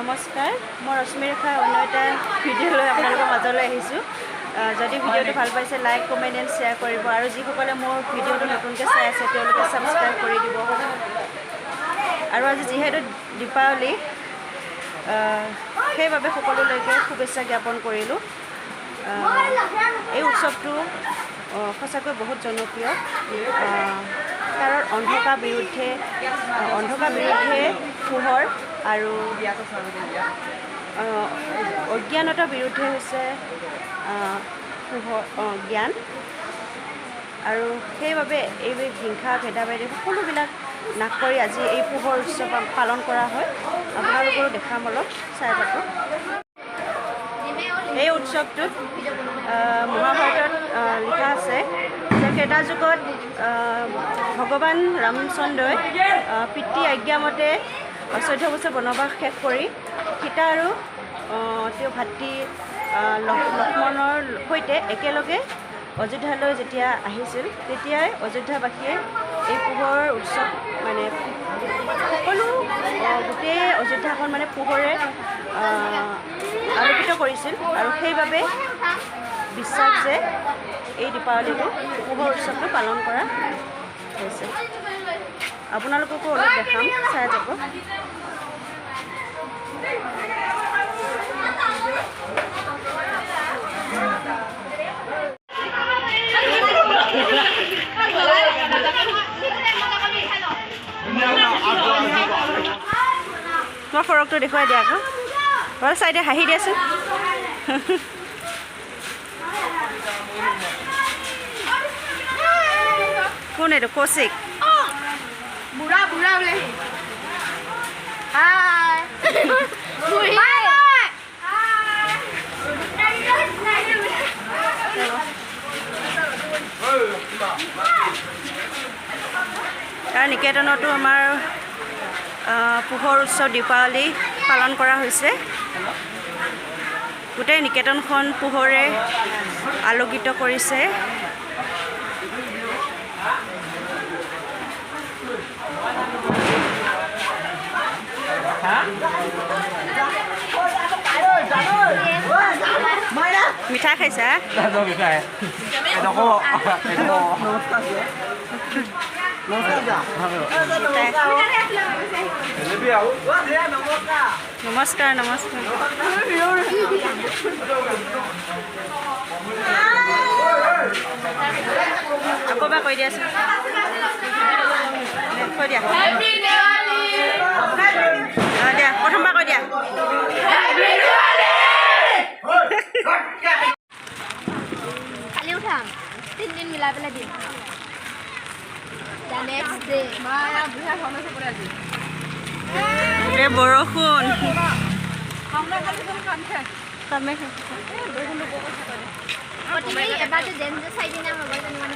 নমস্কাৰ মই ৰশ্মিৰেখা অন্য এটা ভিডিঅ' লৈ আপোনালোকৰ মাজলৈ আহিছোঁ যদি ভিডিঅ'টো ভাল পাইছে লাইক কমেণ্ট এণ্ড শ্বেয়াৰ কৰিব আৰু যিসকলে মোৰ ভিডিঅ'টো নতুনকৈ চাই আছে তেওঁলোকে ছাবস্ক্ৰাইব কৰি দিব আৰু আজি যিহেতু দীপাৱলী সেইবাবে সকলোলৈকে শুভেচ্ছা জ্ঞাপন কৰিলোঁ এই উৎসৱটো সঁচাকৈ বহুত জনপ্ৰিয় কাৰণ অন্ধকাৰ বিৰুদ্ধে পোহৰ আৰু অজ্ঞানতাৰ বিৰুদ্ধে হৈছে জ্ঞান আৰু সেইবাবে এই হিংসা ভেদাভেদী সকলোবিলাক নাশ কৰি আজি এই পোহৰ উৎসৱ পালন কৰা হয় আপোনালোকৰো দেখাম অলপ চাই পাব এই উৎসৱটোত মহাভাৰতত লিখা আছে যে ত্ৰেতা যুগত ভগৱান ৰামচন্দ্ৰই পিতৃ আজ্ঞামতে 14 বছৰ বনবাস শেষ কৰি সীতা আৰু তেওঁ ভাতৃ লক্ষ্মণৰ সৈতে একেলগে অযোধ্যালৈ যেতিয়া আহিছিল তেতিয়াই অযোধ্যাবাসীয়ে এই পোহৰৰ উৎসৱ মানে সকলো গোটেই অযোধ্যাখন মানে পোহৰে আলোকিত কৰিছিল আৰু সেইবাবে বিশ্বাস যে এই দীপাৱলীটো পোহৰ উৎসৱটো পালন কৰা হৈছে আপোনালোককো অলপ দেখাম চাই যাব মই ফৰকটো দেখুৱাই দিয়া আকৌ ঘৰৰ চাইডে হাঁহি দিয়াচোন কোন এইটো কৌশিক বুঢ়া বুঢ়া বোলে হাই বুঢ়া তাৰ নিকেতনতো আমাৰ পোহৰ উৎসৱ দীপাৱলী পালন কৰা হৈছে গোটেই নিকেতনখন পোহৰে আলোকিত কৰিছে মিঠাই খাইছা নমস্কাৰ নমস্কাৰ আকৌ এবাৰ কৈ দিয়াচোন কৈ দিয়া দিয়া প্ৰথমবাৰ কৈ দিয়া কালি উঠাম 3 দিন মিলাই পেলাই দিম নেক্সট ডে মায়া বুঢ়া ঘৰলৈ চবৰে আজি এই বৰষুণ আমৰা খালি কামছে কামে বৰষুণটো বহুত কৰে তুমি এবাৰ যে জেন যে চাই দিনা হ'ব জানি মানে